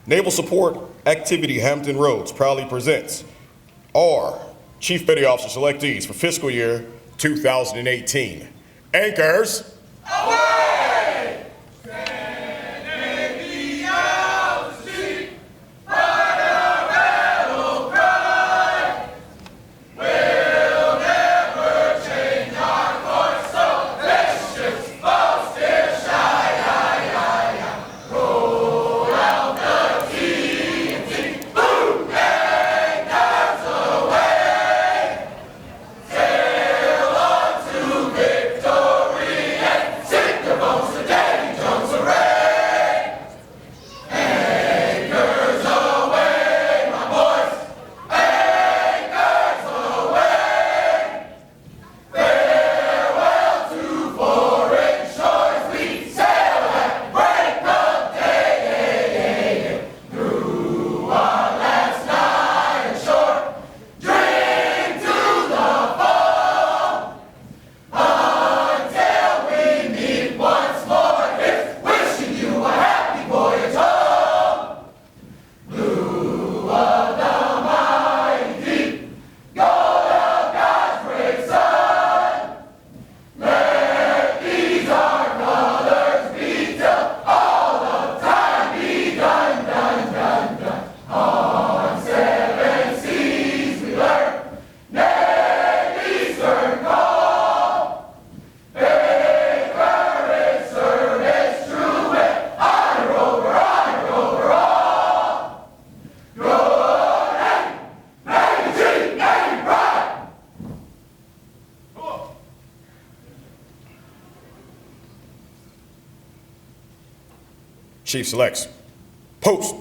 Naval Support Activity Hampton Roads proudly presents our Chief Petty Officer selectees for fiscal year 2018. Anchors. Away! Stand the out to sea, fight our battle cry. We'll never change our course, so let's just fall still shy. Roll out the TNT, boom, anchors away. Sail on to victory and sink the bones to Daddy Jones' array. Anchors away, my boys, anchors away. Farewell to foreign shores, we sail at break of day. Through our last night ashore, drink to the fall, until we meet once more. Here's wishing you a happy voyage home. Blue of the mighty deep, gold of God's great sun. Let these our colors be till all of time be done, done, done, done. On seven seas we learn Navy's stern call. Pay courage, service true, and honor over all. Your Navy, Chief, Navy pride. Chief selects. Post.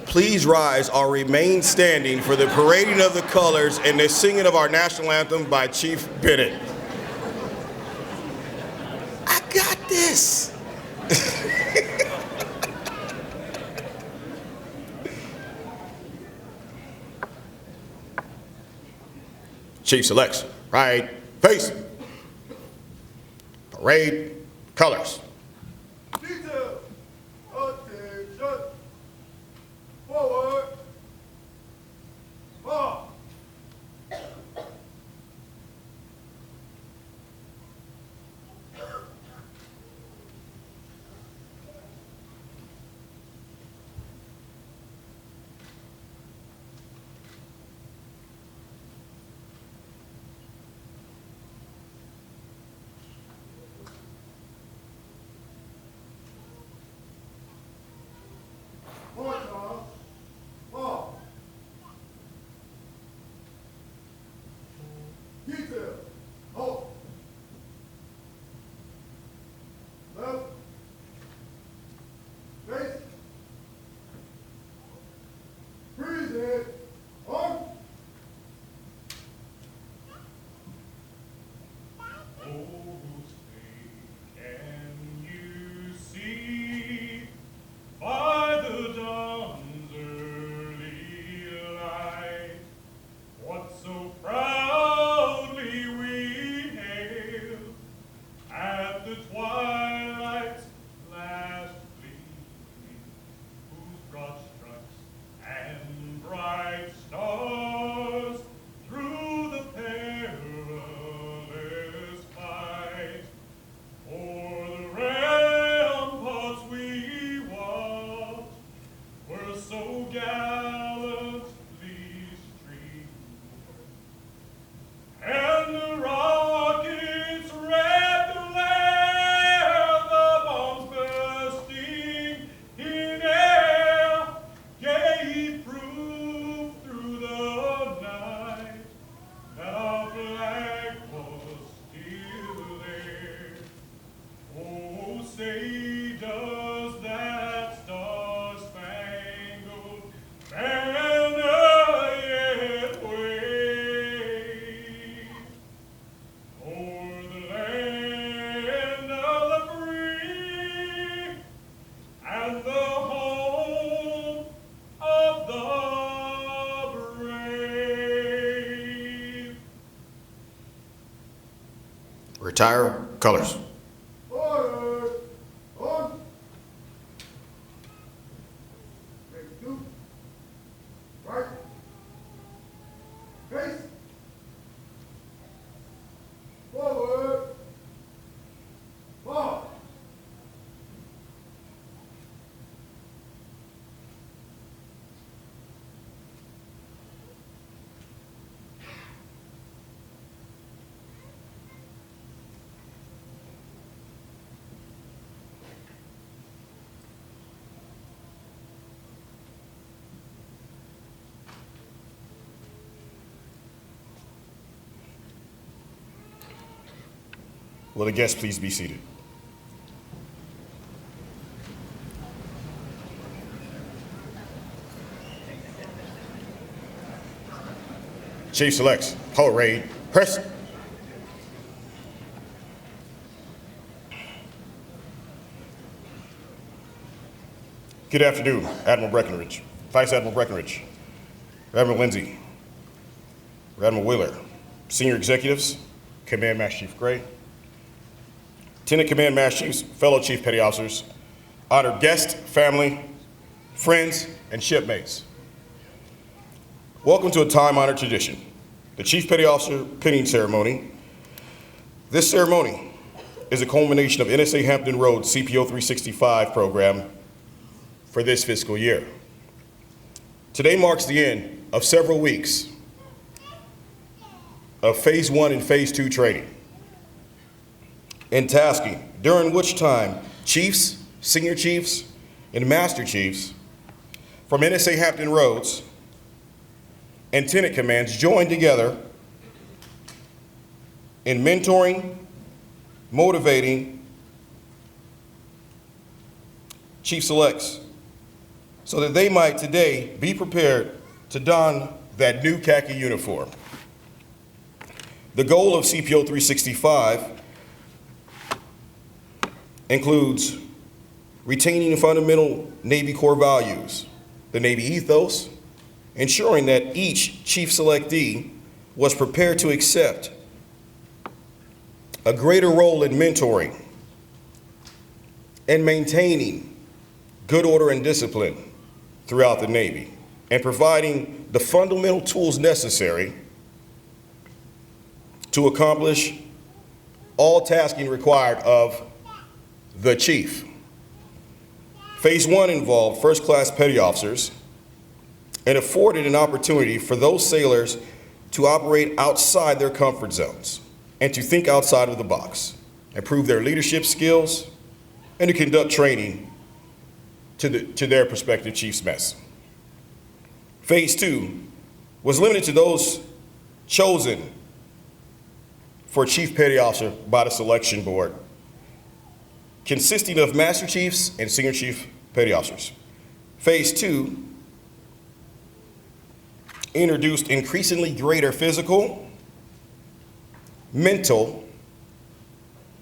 Please rise or remain standing for the parading of the colors and the singing of our national anthem by Chief Bennett. I got this. Chief selects. Right, face. Parade, colors. Detail, attention, forward, march. March on, march. Detail, halt. Left, face, freeze it, on. Can you see by the dawn's early light what so proudly we hail at the twilight's last gleaming, whose broad stripes and bright stars through the perilous fight say does that star-spangled banner yet wave o'er the land of the free and the home of the brave? Retire colors. Order. On. Make two. Right. Face. Forward. March. Will the guests please be seated? Chief Selects, Hull Raid, press. Good afternoon, Admiral Breckenridge, Vice Admiral Breckenridge, Admiral Lindsay, Admiral Wheeler, Senior Executives, Command Master Chief Gray, Lieutenant Command Master Chiefs, fellow Chief Petty Officers, honored guests, family, friends, and shipmates. Welcome to a time-honored tradition, the Chief Petty Officer pinning ceremony. This ceremony is a culmination of NSA Hampton Road's CPO 365 program for this fiscal year. Today marks the end of several weeks of Phase 1 and Phase 2 training and tasking, during which time chiefs, senior chiefs, and master chiefs from NSA Hampton Roads and tenant commands joined together in mentoring, motivating Chief Selects so that they might today be prepared to don that new khaki uniform. The goal of CPO 365 includes retaining fundamental Navy core values, the Navy ethos, ensuring that each Chief Selectee was prepared to accept a greater role in mentoring and maintaining good order and discipline throughout the Navy, and providing the fundamental tools necessary to accomplish all tasking required of the Chief. Phase 1 involved first-class petty officers and afforded an opportunity for those sailors to operate outside their comfort zones and to think outside of the box, improve their leadership skills, and to conduct training to their prospective chief's mess. Phase 2 was limited to those chosen for Chief Petty Officer by the selection board, consisting of Master Chiefs and Senior Chief Petty Officers. Phase 2 introduced increasingly greater physical, mental,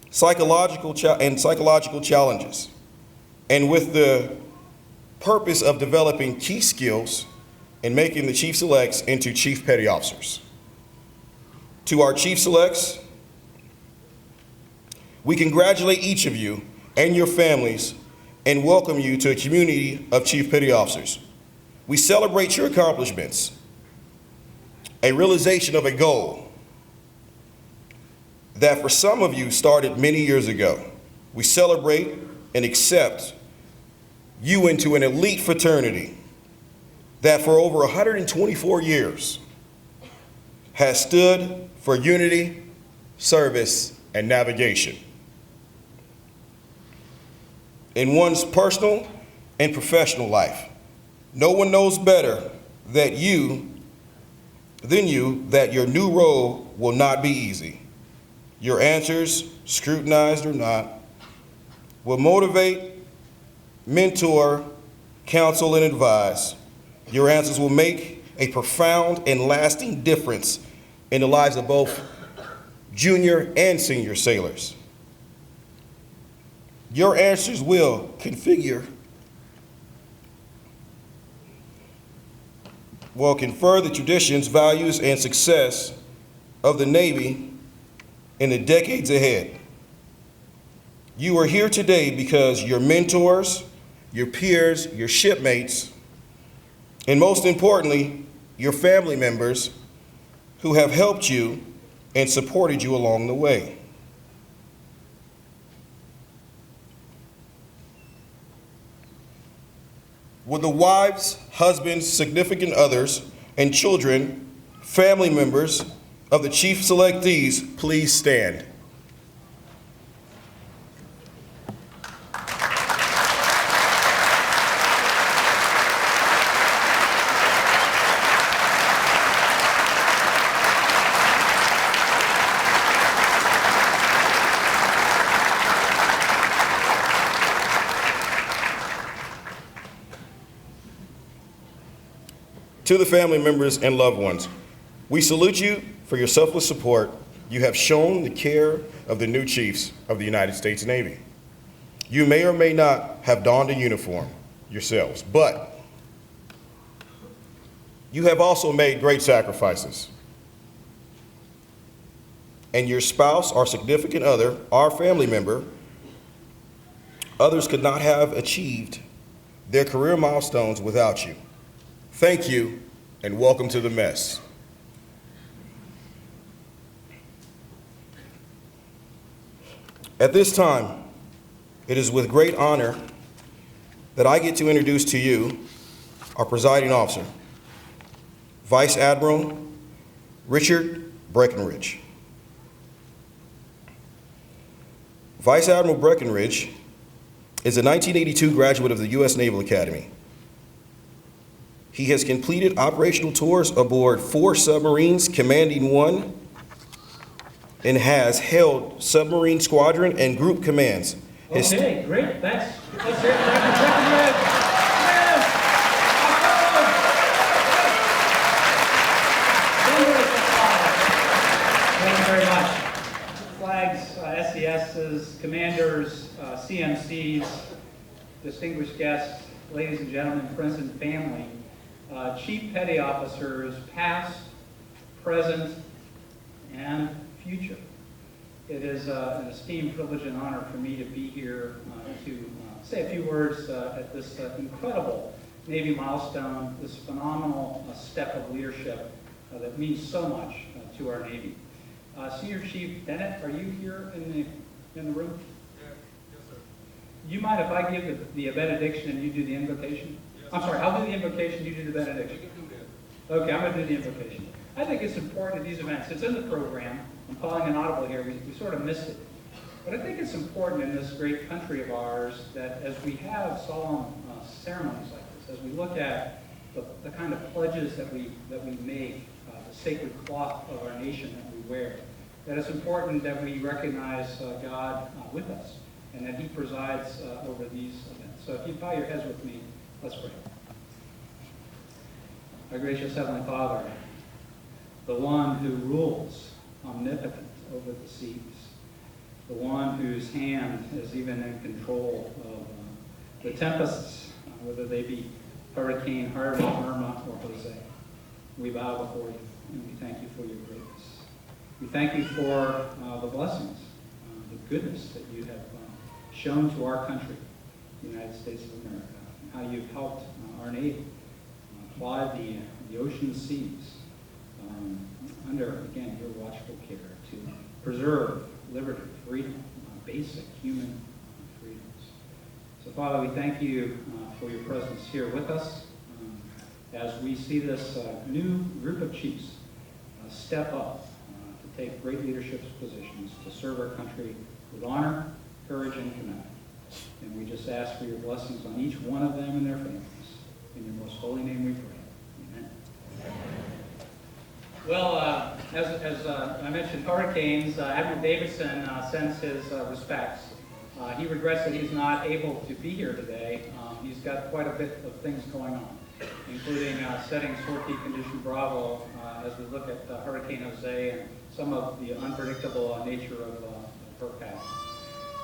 psychological challenges, and with the purpose of developing key skills and making the Chief Selects into Chief Petty Officers. To our Chief Selects, we congratulate each of you and your families and welcome you to a community of Chief Petty Officers. We celebrate your accomplishments, a realization of a goal that for some of you started many years ago. We celebrate and accept you into an elite fraternity that for over 124 years has stood for unity, service, and navigation. In one's personal and professional life, no one knows better than you that your new role will not be easy. Your answers, scrutinized or not, will motivate, mentor, counsel, and advise. Your answers will make a profound and lasting difference in the lives of both junior and senior sailors. Your answers will confer the traditions, values, and success of the Navy in the decades ahead. You are here today because your mentors, your peers, your shipmates, and most importantly, your family members who have helped you and supported you along the way. Will the wives, husbands, significant others, and children, family members of the chief selectees please stand? To the family members and loved ones, we salute you for your selfless support. You have shown the care of the new chiefs of the United States Navy. You may or may not have donned a uniform yourselves, but you have also made great sacrifices. And your spouse or significant other, our family member, others could not have achieved their career milestones without you. Thank you, and welcome to the mess. At this time, it is with great honor that I get to introduce to you our presiding officer, Vice Admiral Richard Breckenridge. Vice Admiral Breckenridge is a 1982 graduate of the U.S. Naval Academy. He has completed operational tours aboard 4 submarines, commanding 1, and has held submarine squadron and group commands. Okay, great, thanks. Let's hear it, Dr. Breckenridge. Yes! Thank you very much. Flags, SESs, commanders, CMCs, distinguished guests, ladies and gentlemen, friends and family, Chief Petty Officers, past, present, and future. It is an esteemed privilege and honor for me to be here to say a few words at this incredible Navy milestone, this phenomenal step of leadership that means so much to our Navy. Senior Chief Bennett, are you here in the room? Yes, sir. You mind if I give the benediction and you do the invocation? Yes. I'm sorry, I'll do the invocation, you do the benediction. You can do that. Okay, I'm going to do the invocation. I think it's important at these events. It's in the program. I'm calling an audible here. We sort of missed it. But I think it's important in this great country of ours that as we have solemn ceremonies like this, as we look at the kind of pledges that we make, the sacred cloth of our nation that we wear, that it's important that we recognize God with us and that He presides over these events. So if you bow your heads with me, let's pray. Our gracious Heavenly Father, the one who rules omnipotent over the seas, the one whose hand is even in control of the tempests, whether they be Hurricane Harvey, Irma, or Jose. We bow before you, and we thank you for your greatness. We thank you for the blessings, the goodness that you have shown to our country, the United States of America, and how you've helped our Navy ply the ocean seas under, again, your watchful care to preserve liberty, freedom, basic human freedoms. So, Father, we thank you for your presence here with us as we see this new group of chiefs step up to take great leadership positions to serve our country with honor, courage, and commitment. And we just ask for your blessings on each one of them and their families. In your most holy name we pray. Amen. Well, as I mentioned, hurricanes, Admiral Davidson sends his respects. He regrets that he's not able to be here today. He's got quite a bit of things going on, including setting sortie condition Bravo as we look at Hurricane Jose and some of the unpredictable nature of her path.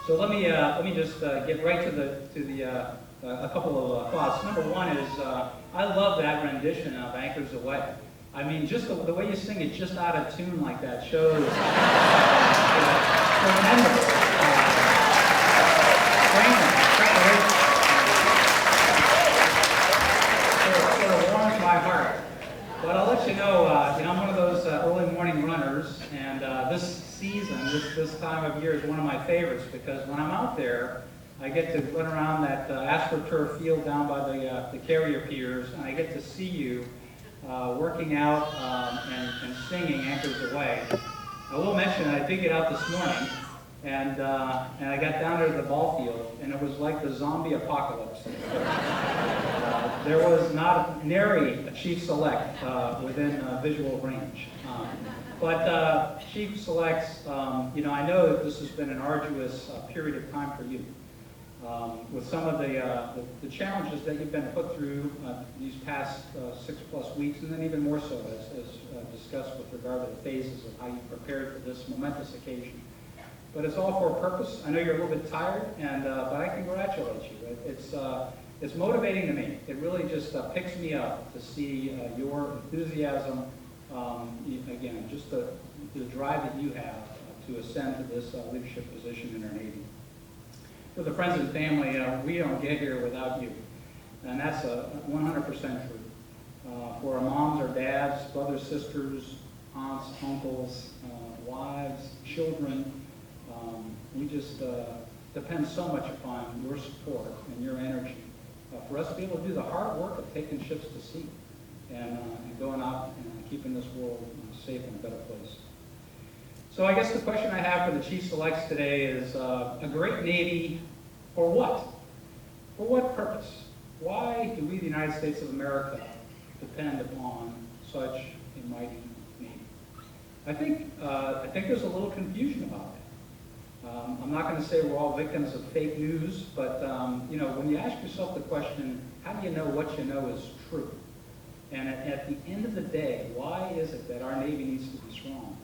So let me just get right to a couple of thoughts. Number one is I love that rendition of Anchors Away. I mean, just the way you sing it just out of tune like that shows tremendous training, preparation. Sort of warms my heart. But I'll let you know, I'm one of those early morning runners, and this season, this time of year is one of my favorites because when I'm out there, I get to run around that AstroTurf field down by the carrier piers, and I get to see you working out and singing Anchors Away. I will mention that I did get out this morning, and I got down there to the ball field, and it was like the zombie apocalypse. There was not nary a Chief Select within visual range. But Chief Selects, I know that this has been an arduous period of time for you. With some of the challenges that you've been put through these past 6+ weeks, and then even more so as discussed with regard to the phases of how you prepared for this momentous occasion. But it's all for a purpose. I know you're a little bit tired, but I congratulate you. It's motivating to me. It really just picks me up to see your enthusiasm, again, just the drive that you have to ascend to this leadership position in our Navy. For the friends and family, we don't get here without you. And that's 100% true. For our moms, our dads, brothers, sisters, aunts, uncles, wives, children, we just depend so much upon your support and your energy for us to be able to do the hard work of taking ships to sea and going out and keeping this world safe and a better place. So I guess the question I have for the Chief Selects today is a great Navy for what? For what purpose? Why do we, the United States of America, depend upon such a mighty Navy? I think there's a little confusion about it. I'm not going to say we're all victims of fake news, but when you ask yourself the question, how do you know what you know is true? And at the end of the day, why is it that our Navy needs to be strong?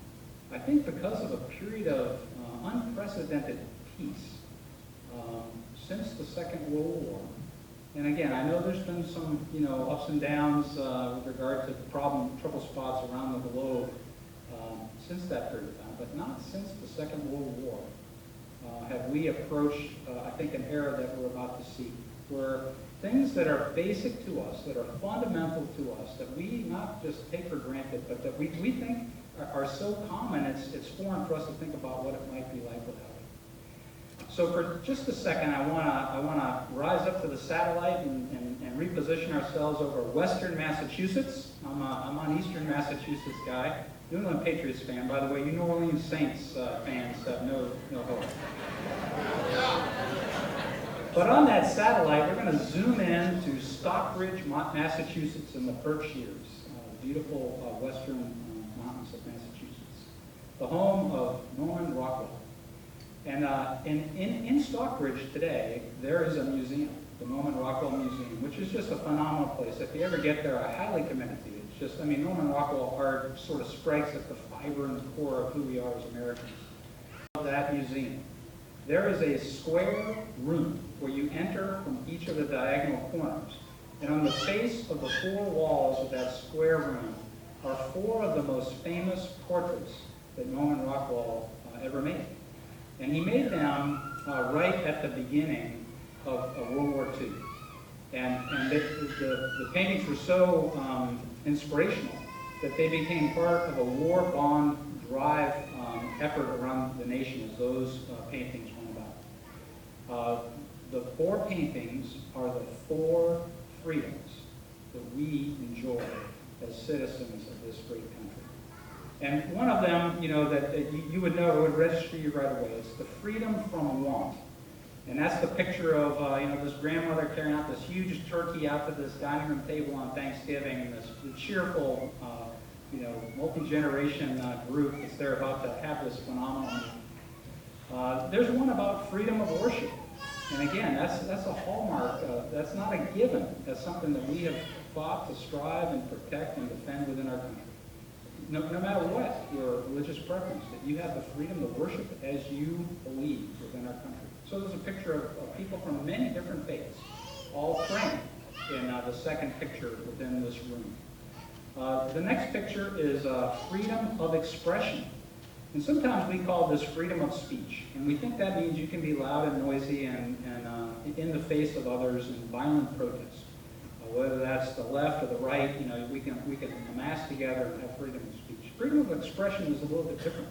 I think because of a period of unprecedented peace since the Second World War. And again, I know there's been some ups and downs with regard to trouble spots around the globe since that period of time, but not since the Second World War have we approached, I think, an era that we're about to see, where things that are basic to us, that are fundamental to us, that we not just take for granted, but that we think are so common, it's foreign for us to think about what it might be like without it. So for just a second, I wanna rise up to the satellite and reposition ourselves over Western Massachusetts. I'm on Eastern Massachusetts guy, New England Patriots fan. By the way, you New Orleans Saints fans have no hope. But on that satellite, we're going to zoom in to Stockbridge, Massachusetts, in the Berkshires, beautiful western mountains of Massachusetts, the home of Norman Rockwell. And in Stockbridge today, there is a museum, the Norman Rockwell Museum, which is just a phenomenal place. If you ever get there, I highly commend it to you. It's just, Norman Rockwell art sort of strikes at the fiber and the core of who we are as Americans. That museum. There is a square room where you enter from each of the diagonal corners. And on the face of the four walls of that square room are four of the most famous portraits that Norman Rockwell ever made. And he made them right at the beginning of World War II. And the paintings were so inspirational that they became part of a war bond drive effort around the nation as those paintings went about. The four paintings are the four freedoms that we enjoy as citizens of this great country. And one of them, that you would know, would register you right away. It's the freedom from want. And that's the picture of, this grandmother carrying out this huge turkey out to this dining room table on Thanksgiving, and this cheerful, multi-generation group that's there about to have this phenomenal meal. There's one about freedom of worship. And again, that's a hallmark. That's not a given. That's something that we have fought to strive and protect and defend within our country. No matter what your religious preference, that you have the freedom to worship as you believe within our country. So there's a picture of people from many different faiths, all praying in the second picture within this room. The next picture is freedom of expression. And sometimes we call this freedom of speech. And we think that means you can be loud and noisy and in the face of others in violent protest. Whether that's the left or the right, we can amass together and have freedom of speech. Freedom of expression is a little bit different.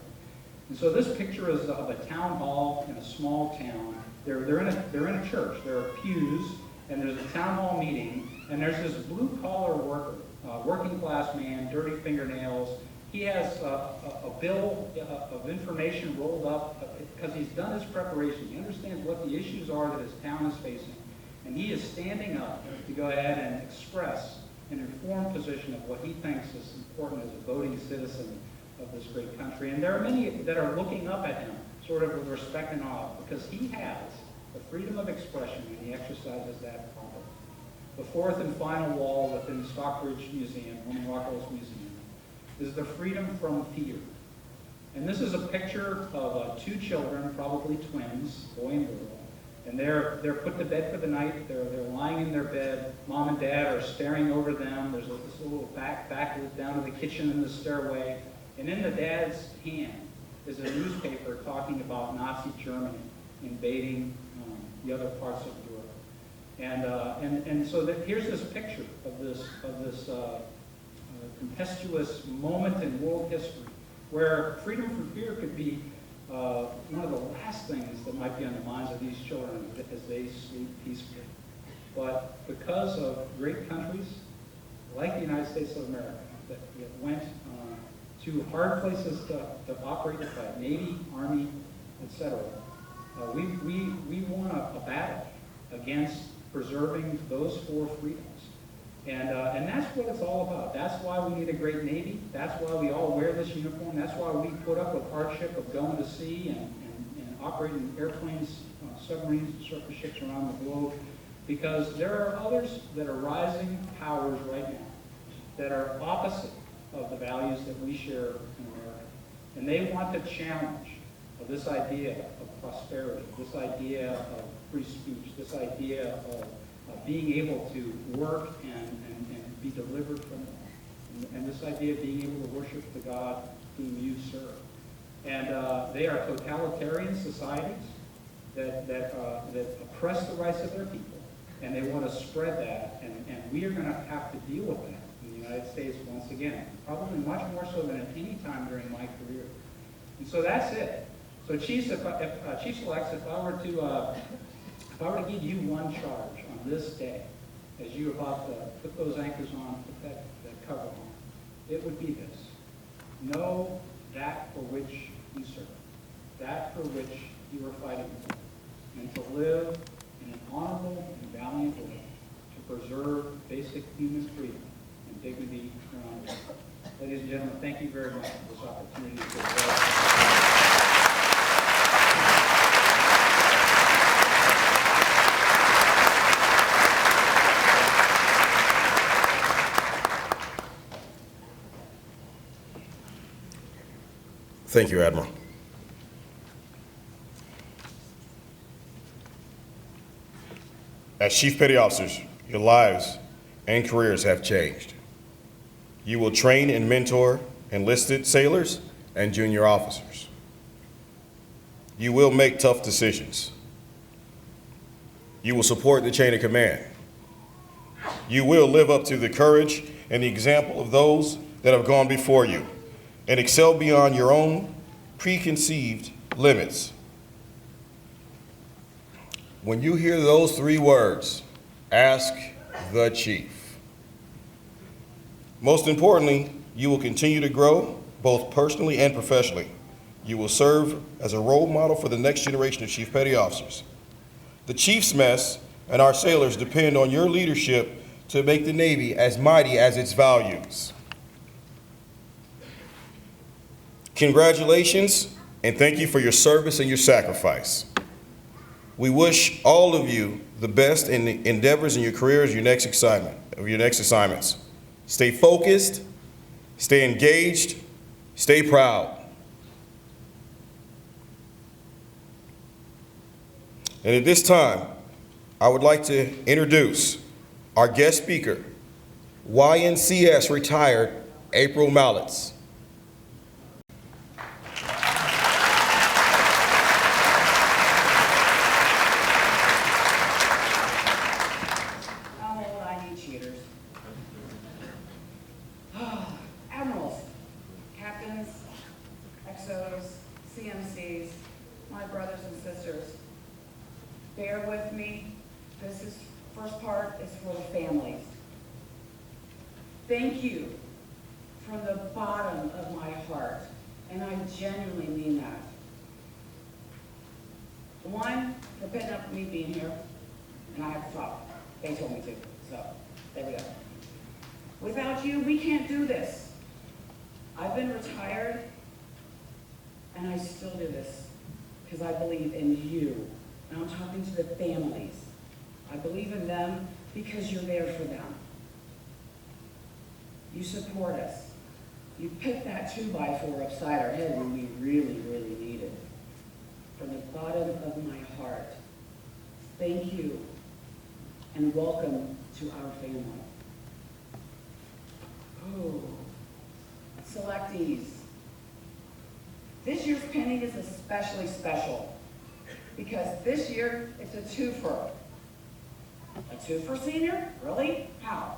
And so this picture is of a town hall in a small town. They're in a church. There are pews, and there's a town hall meeting, and there's this blue-collar worker, working class man, dirty fingernails. He has a bill of information rolled up because he's done his preparation. He understands what the issues are that his town is facing. And he is standing up to go ahead and express an informed position of what he thinks is important as a voting citizen of this great country. And there are many that are looking up at him, sort of with respect and awe, because he has the freedom of expression and he exercises that properly. The fourth and final wall within Stockbridge Museum, Norman Rockwell's museum, is the freedom from fear. And this is a picture of two children, probably twins, boy and girl. And they're put to bed for the night. They're lying in their bed. Mom and Dad are staring over them. There's this little backlit down to the kitchen and the stairway. And in the dad's hand is a newspaper talking about Nazi Germany invading the other parts of Europe. And so here's this picture of this tempestuous moment in world history where freedom from fear could be one of the last things that might be on the minds of these children as they sleep peacefully. But because of great countries like the United States of America that went to hard places to operate the fight, Navy, Army, etc., we won a battle against preserving those four freedoms. And that's what it's all about. That's why we need a great Navy. That's why we all wear this uniform. That's why we put up with hardship of going to sea and operating airplanes, submarines, and surface ships around the globe. Because there are others that are rising powers right now that are opposite of the values that we share in America. And they want to challenge this idea of prosperity, this idea of free speech, this idea of being able to work and be delivered from them, and this idea of being able to worship the God whom you serve. And they are totalitarian societies that oppress the rights of their people, and they want to spread that, and we are going to have to deal with that in the United States once again, probably much more so than at any time during my career. And so that's it. So Chief Selects, if I were to give you one charge on this day, as you're about to put those anchors on, put that cover on, it would be this. Know that for which you serve, that for which you are fighting for, and to live in an honorable and valiant way to preserve basic human freedom and dignity around us. Ladies and gentlemen, thank you very much for this opportunity to Thank you, Admiral. As Chief Petty Officers, your lives and careers have changed. You will train and mentor enlisted sailors and junior officers. You will make tough decisions. You will support the chain of command. You will live up to the courage and the example of those that have gone before you, and excel beyond your own preconceived limits. When you hear those three words, ask the chief. Most importantly, you will continue to grow both personally and professionally. You will serve as a role model for the next generation of Chief Petty Officers. The Chief's Mess and our sailors depend on your leadership to make the Navy as mighty as its values. Congratulations and thank you for your service and your sacrifice. We wish all of you the best in the endeavors in your careers, your next assignments. Stay focused, stay engaged, stay proud. And at this time, I would like to introduce our guest speaker, YNCS retired April Mallets. Admirals, captains, XOs, CMCs, my brothers and sisters, bear with me. First part is for the families. Thank you from the bottom of my heart, and I genuinely mean that. One, for putting up with me being here, and I have to talk. They told me to, so there we go. Without you, we can't do this. I've been retired, and I still do this because I believe in you. And I'm talking to the families. I believe in them because you're there for them. You support us. You picked that 2x4 upside our head when we really, really need it. From the bottom of my heart, thank you, and welcome to our family. Oh, selectees. This year's penny is especially special because this year it's a twofer. A twofer senior? Really? How?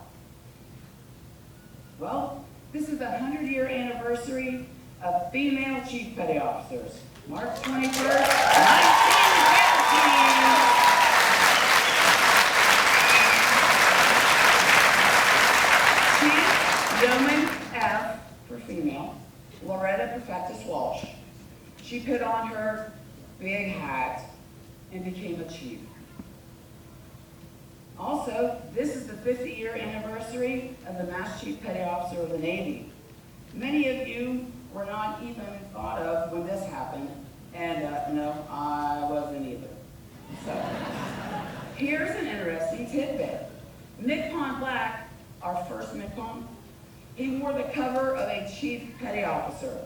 Well, this is the 100-year anniversary of female chief petty officers. March 21st, 1915. Yeoman F for female, Loretta Perfectus Walsh. She put on her big hat and became a chief. Also, this is the 50-year anniversary of the Master Chief Petty Officer of the Navy. Many of you were not even thought of when this happened, and no, I wasn't either. So, here's an interesting tidbit. McPon Black, our first McPon, he wore the cover of a chief petty officer,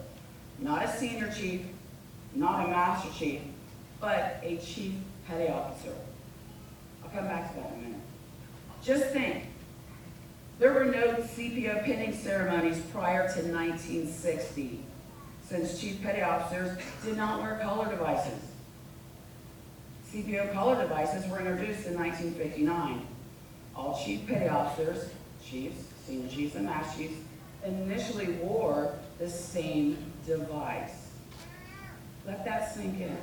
not a senior chief, not a master chief, but a chief petty officer. I'll come back to that in a minute. Just think, there were no CPO pinning ceremonies prior to 1960, since chief petty officers did not wear collar devices. CPO collar devices were introduced in 1959. All chief petty officers, chiefs, senior chiefs, and master chiefs initially wore the same device. Let that sink in.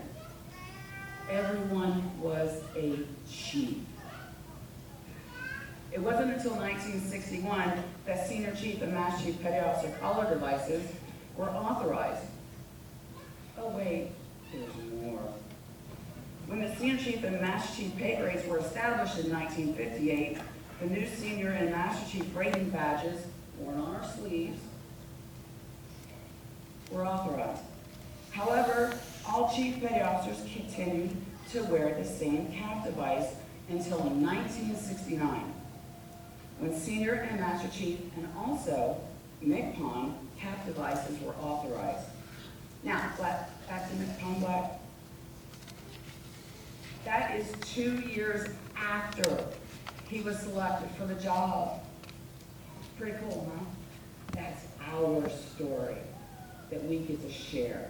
Everyone was a chief. It wasn't until 1961 that senior chief and master chief petty officer collar devices were authorized. Oh wait, there's more. When the senior chief and master chief pay grades were established in 1958, the new senior and master chief rating badges, worn on our sleeves, were authorized. However, all chief petty officers continued to wear the same cap device until 1969, when senior and master chief and also MCPON cap devices were authorized. Now, back to MCPON Black. That is 2 years after he was selected for the job. Pretty cool, huh? That's our story that we get to share.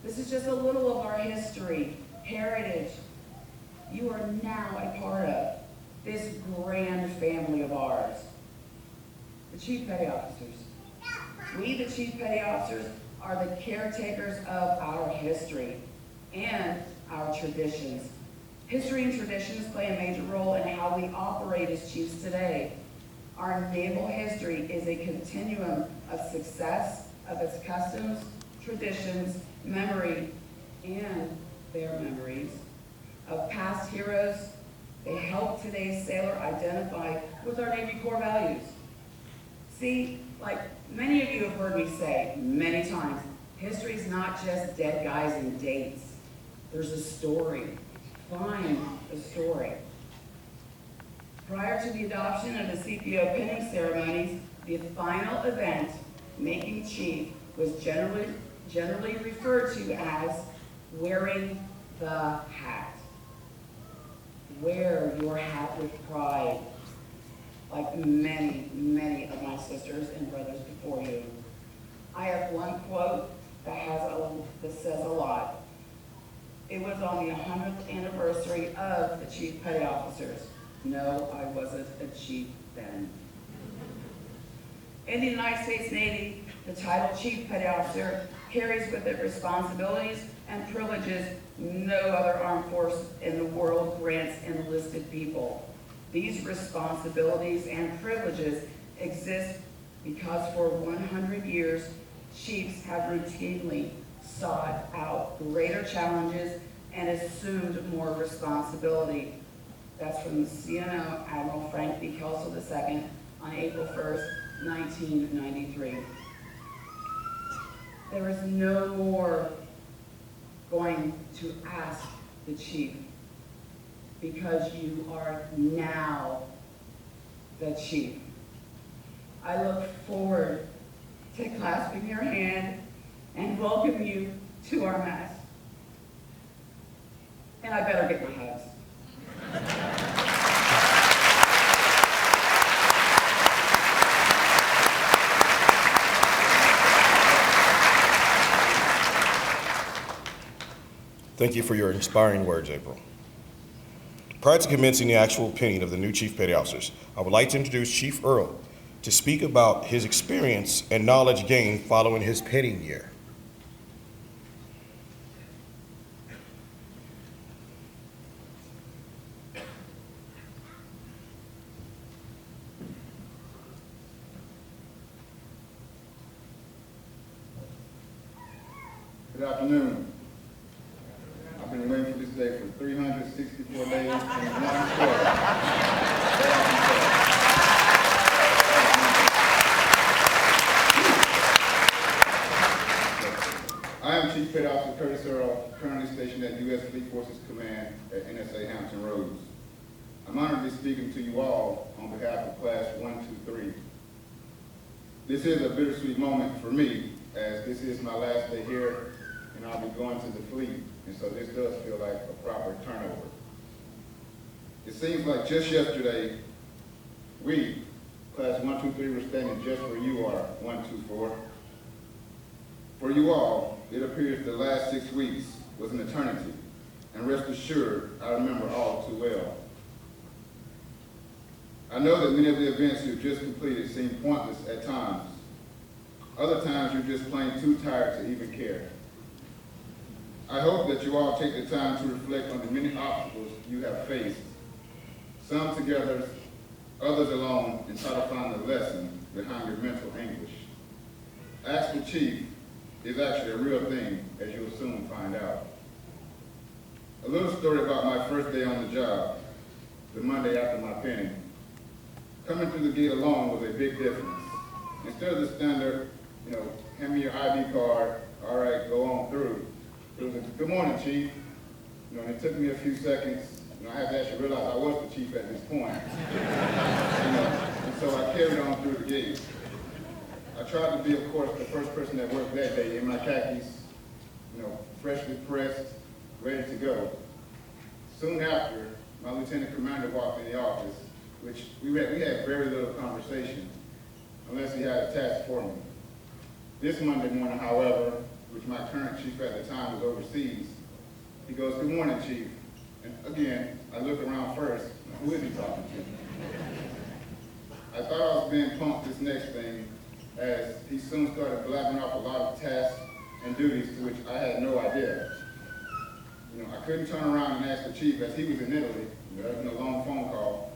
This is just a little of our history, heritage. You are now a part of this grand family of ours. The Chief Petty Officers. We, the Chief Petty Officers, are the caretakers of our history and our traditions. History and traditions play a major role in how we operate as chiefs today. Our naval history is a continuum of success, of its customs, traditions, memory, and their memories of past heroes. They help today's sailor identify with our Navy core values. See, like many of you have heard me say many times, History's not just dead guys and dates. There's a story. Find a story. Prior to the adoption of the CPO pinning ceremonies, the final event, making chief, was generally referred to as wearing the hat. Wear your hat with pride, like many, many of my sisters and brothers before you. I have one quote that says a lot. It was on the 100th anniversary of the Chief Petty Officers. No, I wasn't a chief then. In the United States Navy, the title Chief Petty Officer carries with it responsibilities and privileges no other armed force in the world grants enlisted people. These responsibilities and privileges exist because for 100 years, chiefs have routinely sought out greater challenges and assumed more responsibility. That's from the CNO Admiral Frank B. Kelso II on April 1st, 1993. There is no more going to ask the chief because you are now the chief. I look forward to clasping your hand and welcome you to our mess. And I better get my hugs. Thank you for your inspiring words, April. Prior to commencing the actual pinning of the new Chief Petty Officers, I would like to introduce Chief Earl to speak about his experience and knowledge gained following his pinning year. Good afternoon. I've been waiting for this day for 364 days and 1 quarter. I am Chief Petty Officer Curtis Earl, currently stationed at U.S. Fleet Forces Command at NSA Hampton Roads. I'm honored to be speaking to you all on behalf of Class 123. This is a bittersweet moment for me, as this is my last day here, and I'll be going to the fleet, and so this does feel like a proper turnover. It seems like just yesterday, we, Class 123, were standing just where you are, 124. For you all, it appears the last 6 weeks was an eternity, and rest assured, I remember all too well. I know that many of the events you've just completed seem pointless at times. Other times you're just plain too tired to even care. I hope that you all take the time to reflect on the many obstacles you have faced, some together, others alone, and try to find the lesson behind your mental anguish. Ask the Chief is actually a real thing, as you'll soon find out. A little story about my first day on the job, the Monday after my pinning. Coming through the gate alone was a big difference. Instead of the standard, hand me your ID card, all right, go on through. It was a, good morning, Chief. And it took me a few seconds. I had to actually realize I was the chief at this point. And so I carried on through the gate. I tried to be, of course, the first person that worked that day in my khakis, freshly pressed, ready to go. Soon after, my lieutenant commander walked in the office, which we had very little conversation, unless he had a task for me. This Monday morning, however, which my current chief at the time was overseas, he goes, "Good morning, Chief." And again, I look around first, who is he talking to? I thought I was being punked this next thing, as he soon started blabbing off a lot of tasks and duties to which I had no idea. I couldn't turn around and ask the chief, as he was in Italy, a long phone call.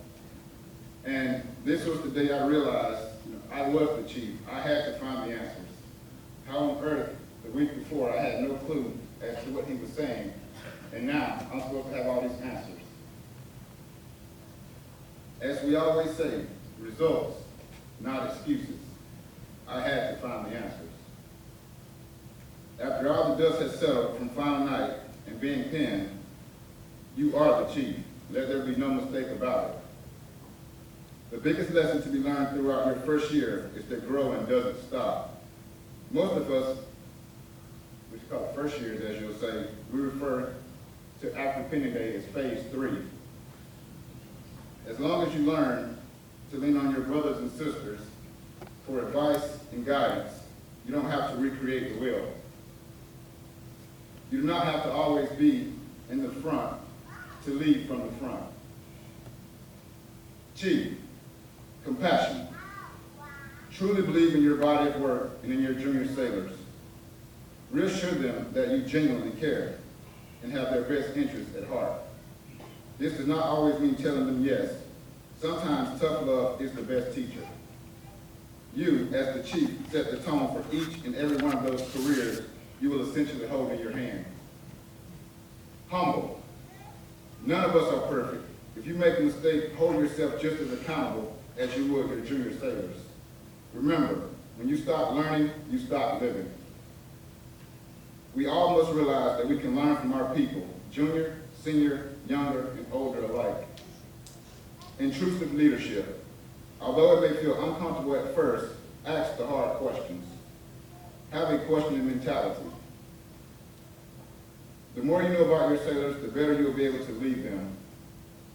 And this was the day I realized I was the chief. I had to find the answers. How on earth, the week before, I had no clue as to what he was saying, and now I'm supposed to have all these answers. As we always say, results, not excuses. I had to find the answers. After all the dust has settled from final night and being pinned, you are the chief. Let there be no mistake about it. The biggest lesson to be learned throughout your first year is that growing doesn't stop. Most of us, which we call it first years, as you'll say, we refer to after pinning day as phase 3. As long as you learn to lean on your brothers and sisters for advice and guidance, you don't have to recreate the wheel. You do not have to always be in the front to lead from the front. Chief, compassion. Truly believe in your body of work and in your junior sailors. Reassure them that you genuinely care and have their best interests at heart. This does not always mean telling them yes. Sometimes tough love is the best teacher. You, as the chief, set the tone for each and every one of those careers you will essentially hold in your hand. Humble. None of us are perfect. If you make a mistake, hold yourself just as accountable as you would your junior sailors. Remember, when you stop learning, you stop living. We all must realize that we can learn from our people, junior, senior, younger, and older alike. Intrusive leadership. Although it may feel uncomfortable at first, ask the hard questions. Have a questioning mentality. The more you know about your sailors, the better you'll be able to lead them.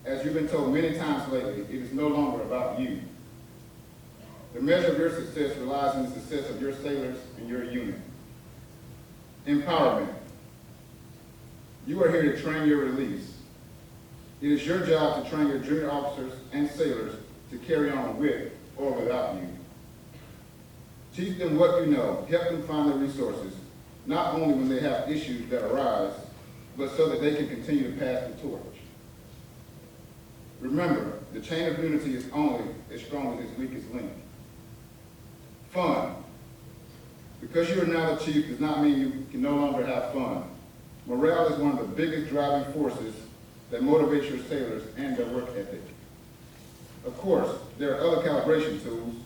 As you've been told many times lately, it is no longer about you. The measure of your success relies on the success of your sailors and your unit. Empowerment. You are here to train your release. It is your job to train your junior officers and sailors to carry on with or without you. Teach them what you know. Help them find the resources, not only when they have issues that arise, but so that they can continue to pass the torch. Remember, the chain of unity is only as strong as its weakest link. Fun. Because you are now the chief does not mean you can no longer have fun. Morale is one of the biggest driving forces that motivates your sailors and their work ethic. Of course, there are other calibration tools,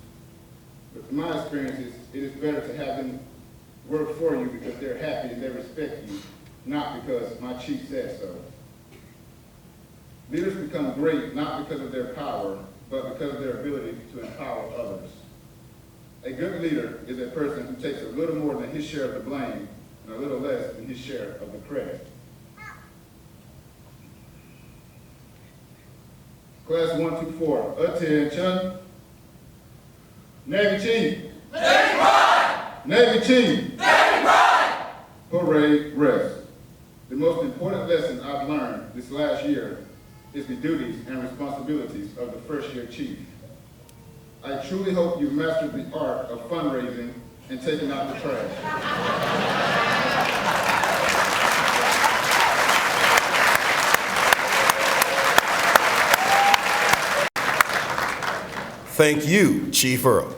but in my experiences, it is better to have them work for you because they're happy and they respect you, not because my chief said so. Leaders become great not because of their power, but because of their ability to empower others. A good leader is a person who takes a little more than his share of the blame and a little less than his share of the credit. Class 124, attention. Navy Chief. Navy pride! Navy Chief. Navy pride! Parade rest. The most important lesson I've learned this last year is the duties and responsibilities of the first year chief. I truly hope you've mastered the art of fundraising and taking out the trash. Thank you, Chief Earl.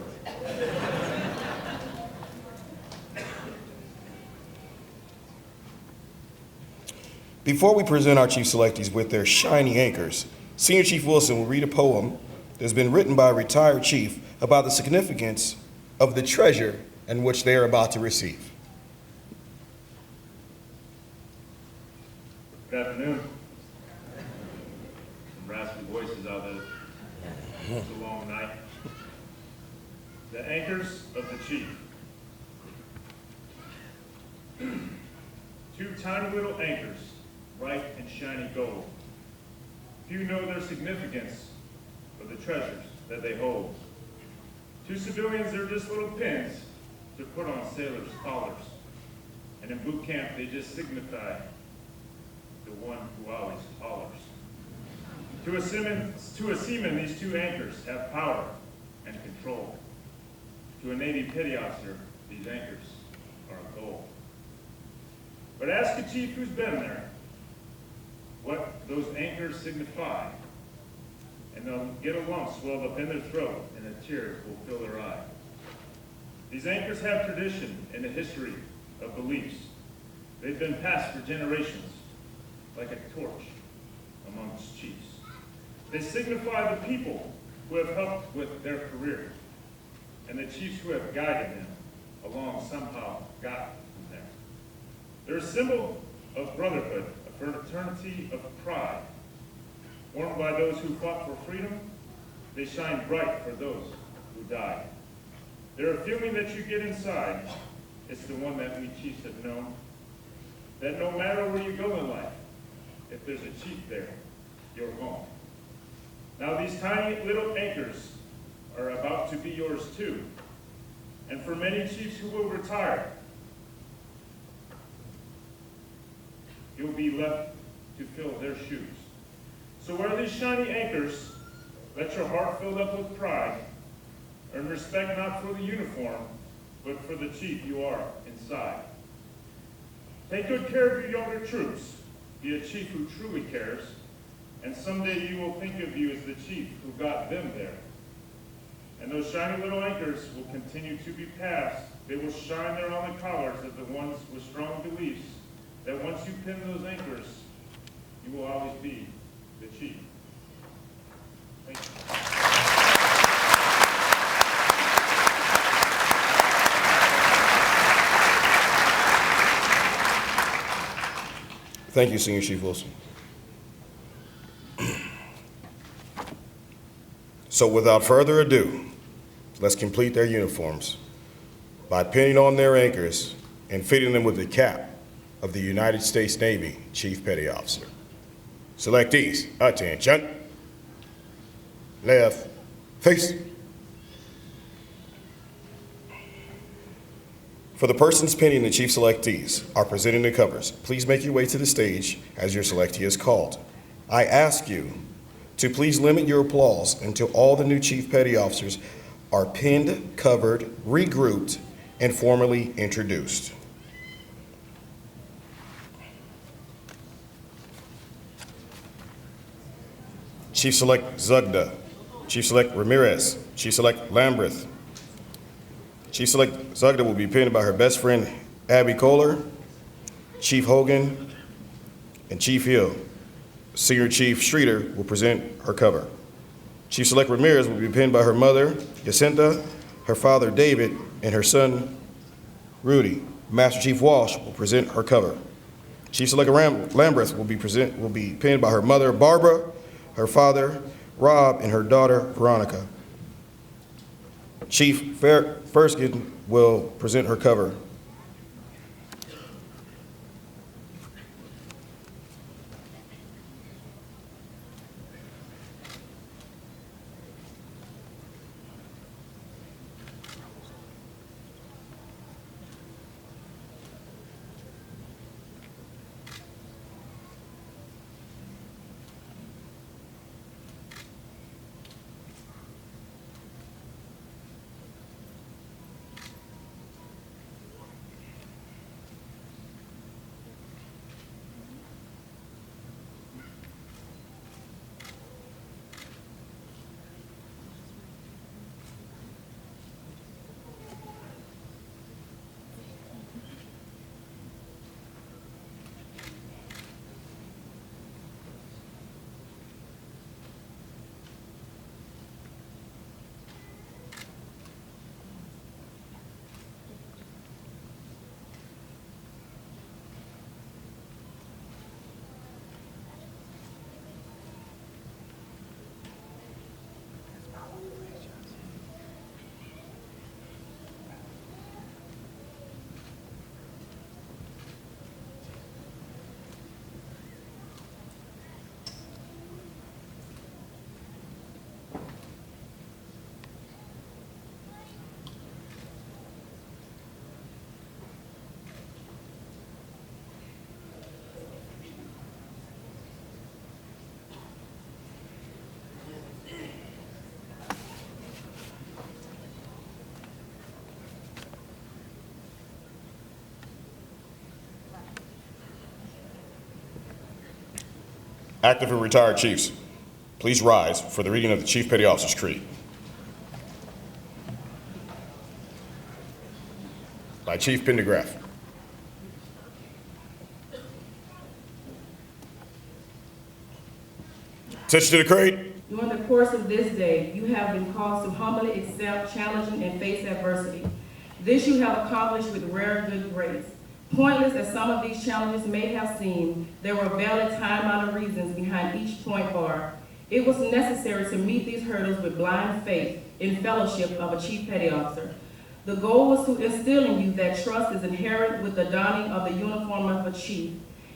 Before we present our chief selectees with their shiny anchors, Senior Chief Wilson will read a poem that's been written by a retired chief about the significance of the treasure in which they are about to receive. Good afternoon. Some raspy voices out there. It's a long night. The anchors of the chief. Two tiny little anchors, bright and shiny gold. Few know their significance or the treasures that they hold. To civilians, they're just little pins to put on sailors' collars. And in boot camp, they just signify the one who always hollers. To a seaman, these two anchors have power and control. To a Navy petty officer, these anchors are a goal. But ask a chief who's been there what those anchors signify, and they'll get a lump swelled up in their throat, and the tears will fill their eye. These anchors have tradition and a history of beliefs. They've been passed for generations, like a torch amongst chiefs. They signify the people who have helped with their career, and the chiefs who have guided them along somehow got them there. They're a symbol of brotherhood, a fraternity of pride. Formed by those who fought for freedom, they shine bright for those who died. They're a feeling that you get inside. It's the one that we chiefs have known. That no matter where you go in life, if there's a chief there, you're home. Now these tiny little anchors are about to be yours too. And for many chiefs who will retire, you'll be left to fill their shoes. So wear these shiny anchors, let your heart fill up with pride, earn respect not for the uniform, but for the chief you are inside. Take good care of your younger troops, be a chief who truly cares, and someday you will think of you as the chief who got them there. And those shiny little anchors will continue to be passed. They will shine there on the collars of the ones with strong beliefs that once you pin those anchors, you will always be the chief. Thank you. Thank you, Senior Chief Wilson. So without further ado, let's complete their uniforms by pinning on their anchors and fitting them with the cap of the United States Navy Chief Petty Officer. Selectees, attention. Left, face. For the persons pinning the chief selectees are presenting the covers, please make your way to the stage as your selectee is called. I ask you to please limit your applause until all the new chief petty officers are pinned, covered, regrouped, and formally introduced. Chief Select Zugda, Chief Select Ramirez, Chief Select Lambreth. Chief Select Zugda will be pinned by her best friend, Abby Kohler, Chief Hogan, and Chief Hill. Senior Chief Streeter will present her cover. Chief Select Ramirez will be pinned by her mother, Jacinta, her father, David, and her son, Rudy. Master Chief Walsh will present her cover. Chief Select Lambreth will be pinned by her mother, Barbara, her father, Rob, and her daughter, Veronica. Chief Ferskin will present her cover. Active and retired chiefs, please rise for the reading of the Chief Petty Officer's Creed. By Chief Pendergraft. Attention to the creed. During the course of this day, you have been caused to humbly accept challenging and face adversity. This you have accomplished with rare good grace. Pointless as some of these challenges may have seemed, there were valid time-honored reasons behind each point bar. It was necessary to meet these hurdles with blind faith in fellowship of a chief petty officer. The goal was to instill in you that trust is inherent with the donning of the uniform of a chief.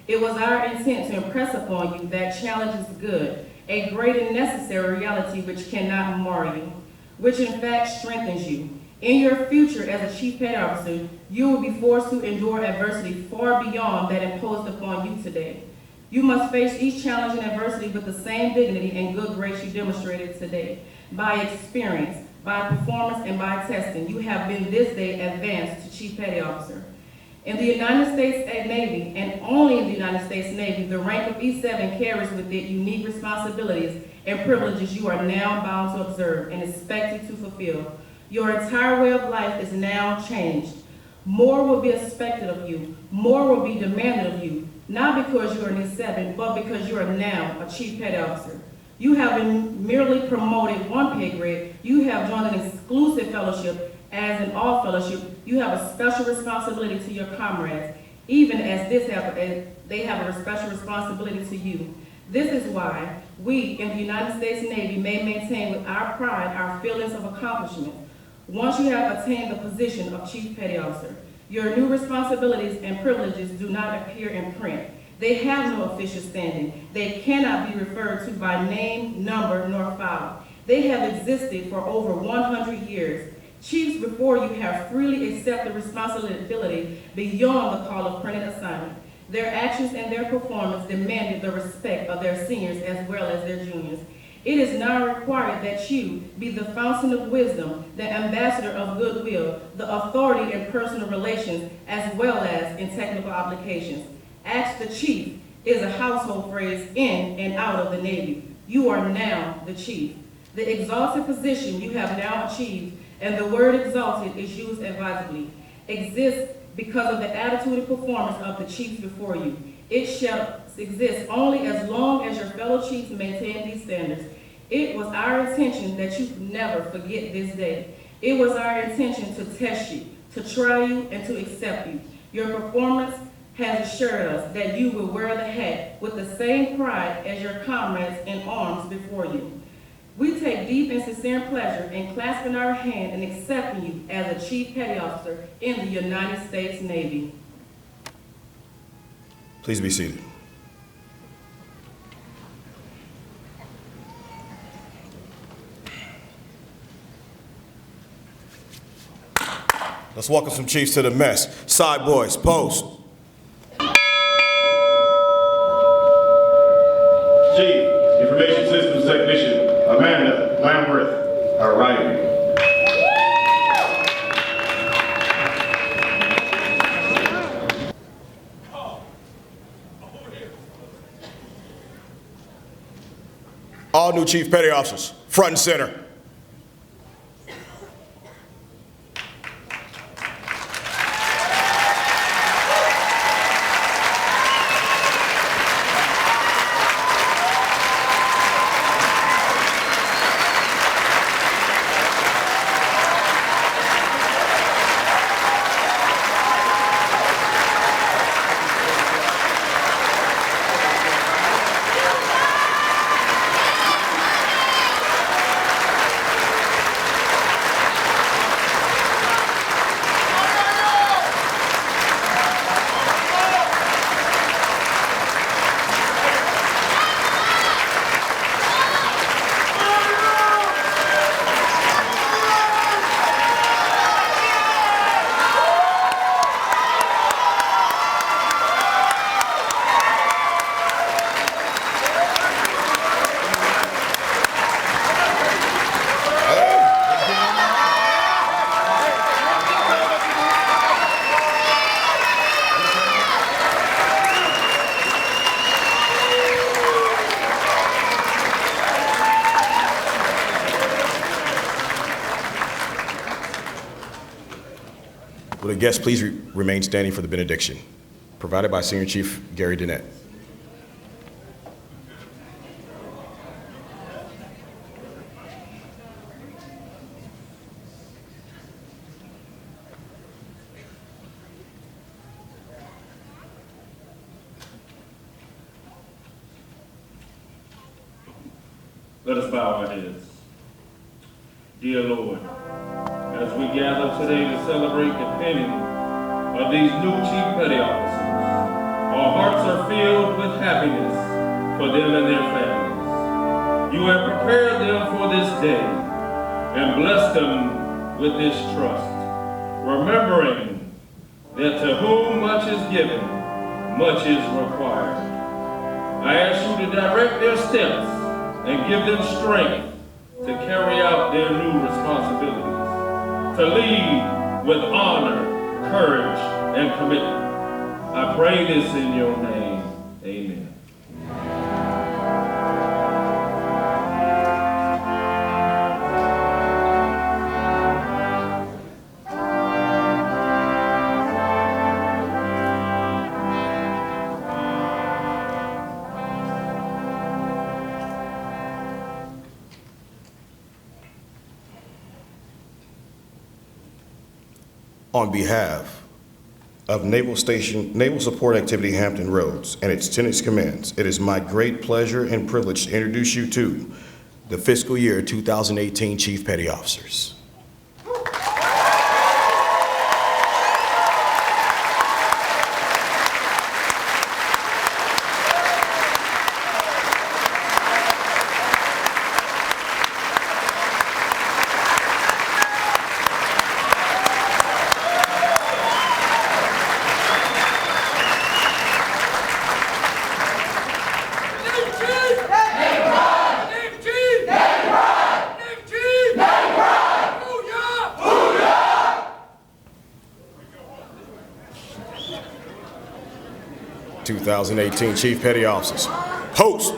It was our intent to impress upon you that challenge is good, a great and necessary reality which cannot mar you, which in fact strengthens you. In your future as a chief petty officer, you will be forced to endure adversity far beyond that imposed upon you today. You must face each challenge and adversity with the same dignity and good grace you demonstrated today. By experience, by performance, and by testing, you have been this day advanced to chief petty officer. In the United States Navy, and only in the United States Navy, the rank of E7 carries with it unique responsibilities and privileges you are now bound to observe and expected to fulfill. Your entire way of life is now changed. More will be expected of you. More will be demanded of you, not because you are an E7, but because you are now a chief petty officer. You have been merely promoted one pay grade. You have joined an exclusive fellowship. As in all fellowship, you have a special responsibility to your comrades, even as they have a special responsibility to you. This is why we in the United States Navy may maintain with our pride our feelings of accomplishment. Once you have attained the position of Chief Petty Officer, your new responsibilities and privileges do not appear in print. They have no official standing. They cannot be referred to by name, number, nor file. They have existed for over 100 years. Chiefs before you have freely accepted responsibility beyond the call of printed assignment. Their actions and their performance demanded the respect of their seniors as well as their juniors. It is now required that you be the fountain of wisdom, the ambassador of goodwill, the authority in personal relations as well as in technical applications. Ask the chief is a household phrase in and out of the Navy. You are now the chief. The exalted position you have now achieved, and the word exalted is used advisedly, exists because of the attitude and performance of the chiefs before you. It shall exist only as long as your fellow chiefs maintain these standards. It was our intention that you never forget this day. It was our intention to test you, to try you, and to accept you. Your performance has assured us that you will wear the hat with the same pride as your comrades in arms before you. We take deep and sincere pleasure in clasping our hand and accepting you as a Chief Petty Officer in the United States Navy. Please be seated. Let's welcome some chiefs to the mess. Side boys, post. Chief, Information Systems Technician Amanda Lambert, arriving. All new Chief Petty Officers, front and center. Will the guests please remain standing for the benediction, provided by Senior Chief Gary Dennett. Let us bow our heads. Dear Lord, as we gather today to celebrate the pinning of these new Chief Petty Officers, our hearts are filled with happiness for them and their families. You have prepared them for this day and blessed them with this trust, remembering that to whom much is given, much is required. I ask you to direct their steps and give them strength to carry out their new responsibilities, to lead with honor, courage, and commitment. I pray this in your name. Amen. On behalf of Naval Support Activity Hampton Roads and its tenants commands, it is my great pleasure and privilege to introduce you to the fiscal year 2018 Chief Petty Officers. Name pride! Name chief! Name pride! Name chief! Name pride! Booyah! Booyah! 2018 Chief Petty Officers. Host.